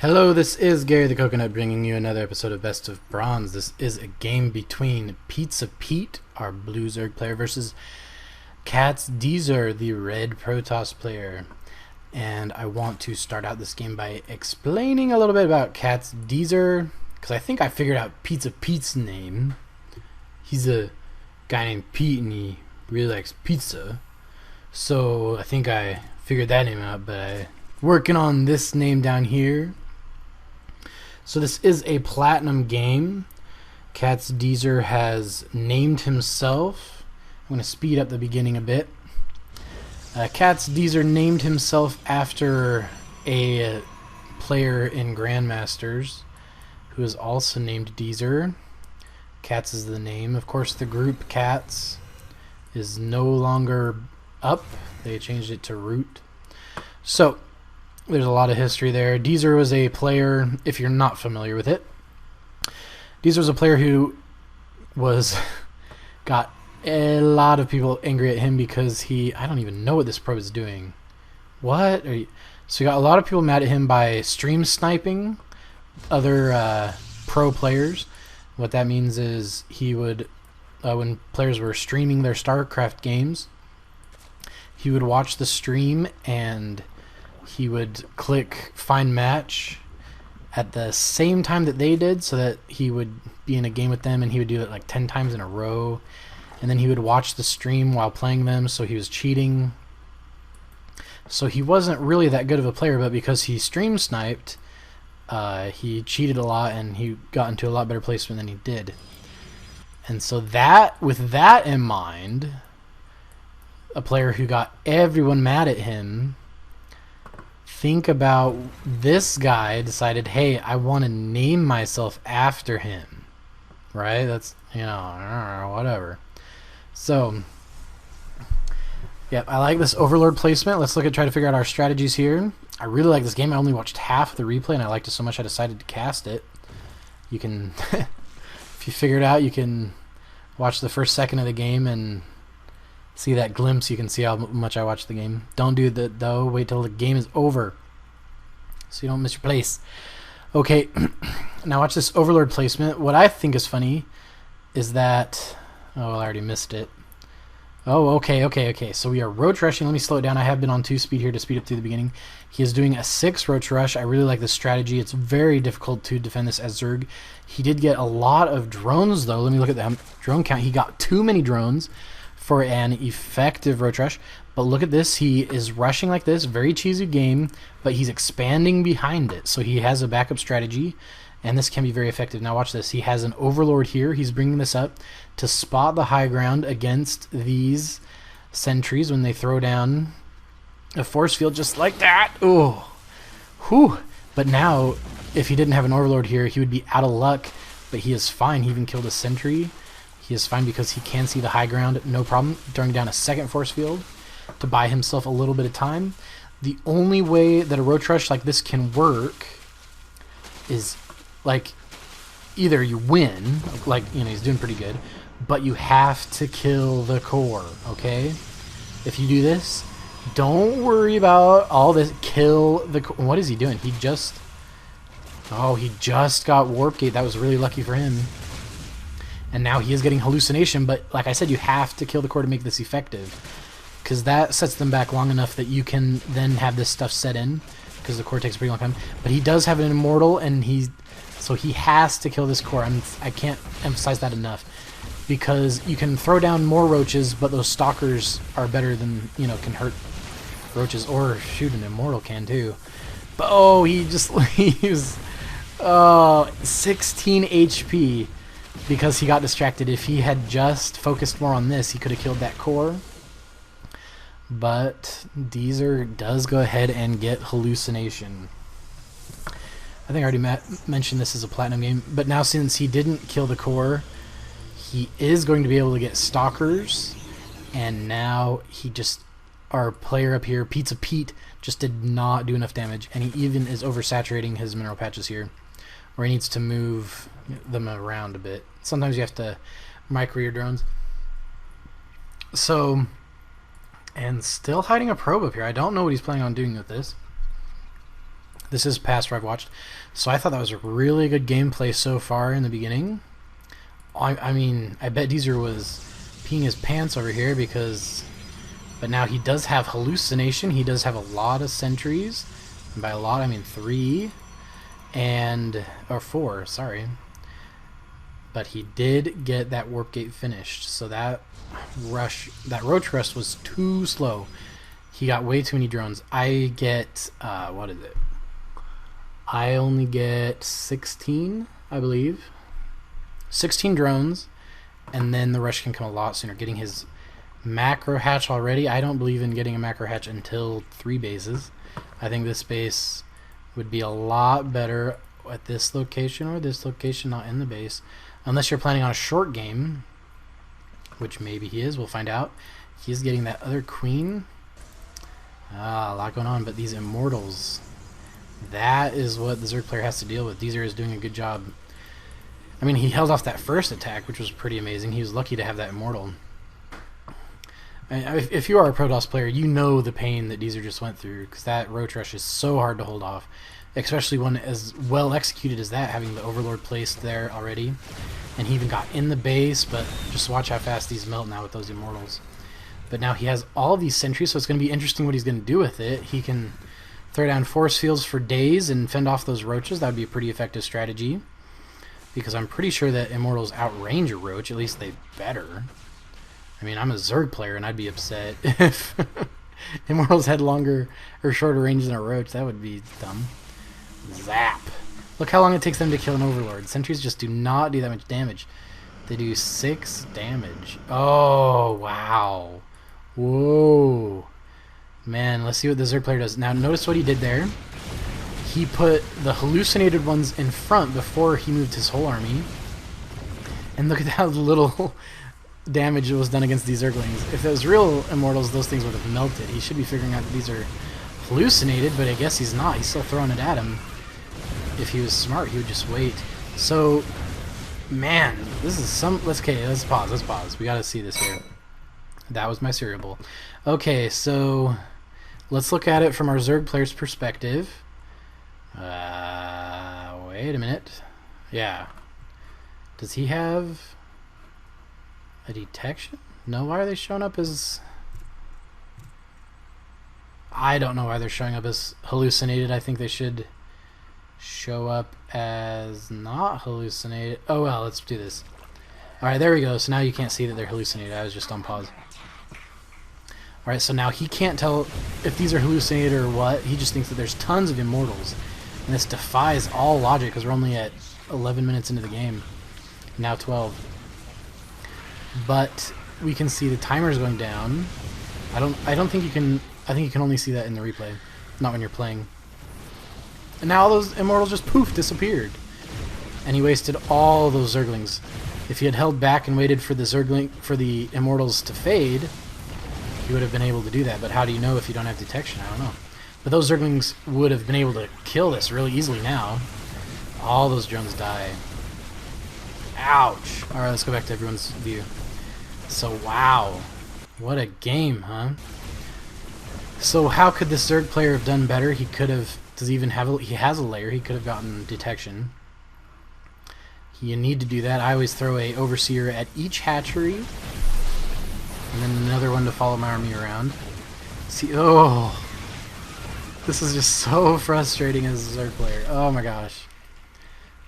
Hello, this is Gary the Coconut bringing you another episode of Best of Bronze. This is a game between PizzaPete, our blue Zerg player, versus CatZDeezer, the red Protoss player. And I want to start out this game by explaining a little bit about CatZDeezer, because I think I figured out PizzaPete's name. He's a guy named Pete and he really likes pizza. So I think I figured that name out, but I'm working on this name down here. So this is a platinum game. CatZDeezer has named himself. I'm going to speed up the beginning a bit. CatZDeezer named himself after a player in Grandmasters who is also named Deezer. Cats is the name. Of course, the group Cats is no longer up. They changed it to Root. So there's a lot of history there. Deezer was a player, if you're not familiar with it, Deezer was a player who got a lot of people angry at him because I don't even know what this pro is doing. What? So he got a lot of people mad at him by stream sniping other pro players. What that means is he would, when players were streaming their Starcraft games, he would watch the stream and he would click find match at the same time that they did so that he would be in a game with them, and he would do it like 10 times in a row, and then he would watch the stream while playing them, so he was cheating. So he wasn't really that good of a player, but because he stream sniped, he cheated a lot and he got into a lot better placement than he did. And so with that in mind, a player who got everyone mad at him, think about this guy decided, hey, I want to name myself after him, right? That's, whatever. So, yeah, I like this Overlord placement. Let's try to figure out our strategies here. I really like this game. I only watched half of the replay, and I liked it so much I decided to cast it. You can, if you figure it out, you can watch the first second of the game and see that glimpse. You can see how much I watched the game. Don't do that though. Wait till the game is over so you don't miss your place. Okay, now watch this Overlord placement. What I think is funny is that, I already missed it. Okay. So we are roach rushing. Let me slow it down. I have been on 2 speed here to speed up through the beginning. He is doing a 6 roach rush. I really like this strategy. It's very difficult to defend this as Zerg. He did get a lot of drones though. Let me look at the drone count. He got too many drones for an effective roach rush. But look at this. He is rushing like this. Very cheesy game, but he's expanding behind it. So he has a backup strategy, and this can be very effective. Now watch this. He has an Overlord here. He's bringing this up to spot the high ground against these sentries when they throw down a force field just like that. Oh, whew. But now, if he didn't have an Overlord here, he would be out of luck, but he is fine. He even killed a sentry. He is fine because he can see the high ground, no problem, throwing down a second force field to buy himself a little bit of time. The only way that a roach rush like this can work is, like, either you win, like, he's doing pretty good, but you have to kill the core, okay? If you do this, don't worry about all this, kill the core. What is he doing? He just got Warp Gate. That was really lucky for him. And now he is getting hallucination, but like I said, you have to kill the core to make this effective, because that sets them back long enough that you can then have this stuff set in, because the core takes a pretty long time. But he does have an immortal, and so he has to kill this core. I can't emphasize that enough, because you can throw down more roaches, but those stalkers are better than, can hurt roaches, or shoot, an immortal can too. But he just leaves 16 HP. Because he got distracted. If he had just focused more on this, he could have killed that core. But Deezer does go ahead and get hallucination. I think I already mentioned this is a platinum game. But now since he didn't kill the core, he is going to be able to get stalkers. And now our player up here, PizzaPete, just did not do enough damage. And he even is oversaturating his mineral patches here, where he needs to move them around a bit. Sometimes you have to micro your drones. So, and still hiding a probe up here. I don't know what he's planning on doing with this. This is past where I've watched. So I thought that was a really good gameplay so far in the beginning. I mean, I bet Deezer was peeing his pants over here because... But now he does have hallucination. He does have a lot of sentries. And by a lot, I mean 3. Or 4, sorry. But he did get that warp gate finished. So that roach rush was too slow. He got way too many drones. I get, what is it? I only get 16, I believe. 16 drones. And then the rush can come a lot sooner. Getting his macro hatch already. I don't believe in getting a macro hatch until 3 bases. I think this base would be a lot better at this location or this location, not in the base. Unless you're planning on a short game, which maybe he is, we'll find out. He is getting that other queen. A lot going on, but these immortals, that is what the Zerg player has to deal with. Deezer is doing a good job. I mean, he held off that first attack, which was pretty amazing. He was lucky to have that immortal. And if you are a Protoss player, you know the pain that Deezer just went through, because that roach rush is so hard to hold off, especially one as well executed as that, having the Overlord placed there already. And he even got in the base, but just watch how fast these melt now with those immortals. But now he has all of these sentries, so it's going to be interesting what he's going to do with it. He can throw down force fields for days and fend off those roaches. That would be a pretty effective strategy, because I'm pretty sure that immortals outrange a roach. At least they better. I mean, I'm a Zerg player, and I'd be upset if immortals had longer or shorter range than a roach. That would be dumb. Zap. Look how long it takes them to kill an Overlord. Sentries just do not do that much damage. They do 6 damage. Oh, wow. Whoa. Man, let's see what the Zerg player does. Now, notice what he did there. He put the hallucinated ones in front before he moved his whole army. And look at how little damage was done against these Zerglings. If it was real immortals, those things would have melted. He should be figuring out that these are hallucinated, but I guess he's not. He's still throwing it at him. If he was smart, he would just wait. So, man, this is some... Let's pause. We gotta see this here. That was my cereal bowl. Okay, so let's look at it from our Zerg player's perspective. Wait a minute. Yeah. Does he have a detection? No, why are they showing up as... I don't know why they're showing up as hallucinated. I think they should show up as not hallucinated. Oh well, let's do this. Alright, there we go. So now you can't see that they're hallucinated. I was just on pause. Alright, so now he can't tell if these are hallucinated or what. He just thinks that there's tons of immortals. And this defies all logic because we're only at 11 minutes into the game. Now 12. But we can see the timers going down. I don't think you can... I think you can only see that in the replay, not when you're playing. And now all those immortals just poof disappeared. And he wasted all those Zerglings. If he had held back and waited for the immortals to fade, he would have been able to do that. But how do you know if you don't have detection? I don't know. But those Zerglings would have been able to kill this really easily now. All those drones die. Ouch. Alright, let's go back to everyone's view. So, wow. What a game, huh? So how could this Zerg player have done better? He could have... Does he even have a... He has a layer. He could have gotten detection. You need to do that. I always throw a Overseer at each hatchery. And then another one to follow my army around. See... Oh... This is just so frustrating as a Zerg player. Oh my gosh.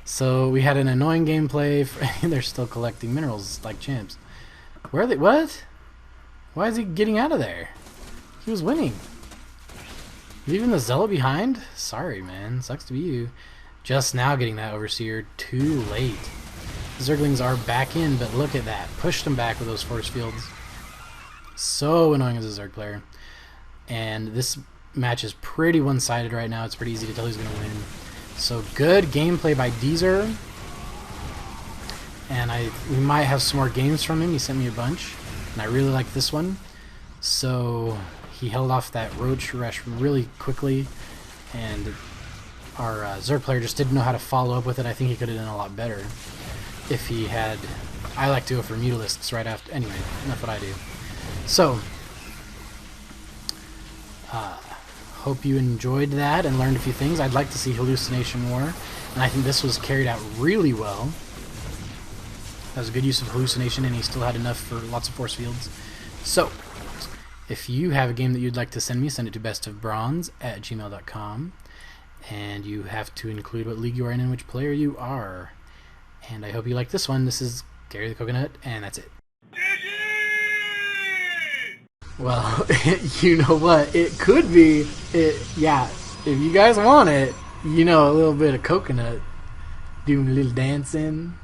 So we had an annoying gameplay. They're still collecting minerals like champs. Where are they? What? Why is he getting out of there? He was winning. Leaving the Zealot behind? Sorry, man. Sucks to be you. Just now getting that Overseer. Too late. The Zerglings are back in, but look at that. Pushed them back with those force fields. So annoying as a Zerg player. And this match is pretty one-sided right now. It's pretty easy to tell who's going to win. So good gameplay by Deezer. And we might have some more games from him. He sent me a bunch. And I really like this one. So... He held off that roach rush really quickly, and our Zerg player just didn't know how to follow up with it. I think he could have done a lot better if he had... I like to go for Mutalisks right after... Anyway, enough what I do. So, Hope you enjoyed that and learned a few things. I'd like to see hallucination more, and I think this was carried out really well. That was a good use of hallucination, and he still had enough for lots of force fields. So, if you have a game that you'd like to send me, send it to bestofbronze@gmail.com. And you have to include what league you are in and which player you are. And I hope you like this one. This is Gary the Coconut, and that's it. Well, you know what? It could be, yeah, if you guys want it, you know, a little bit of coconut, doing a little dancing.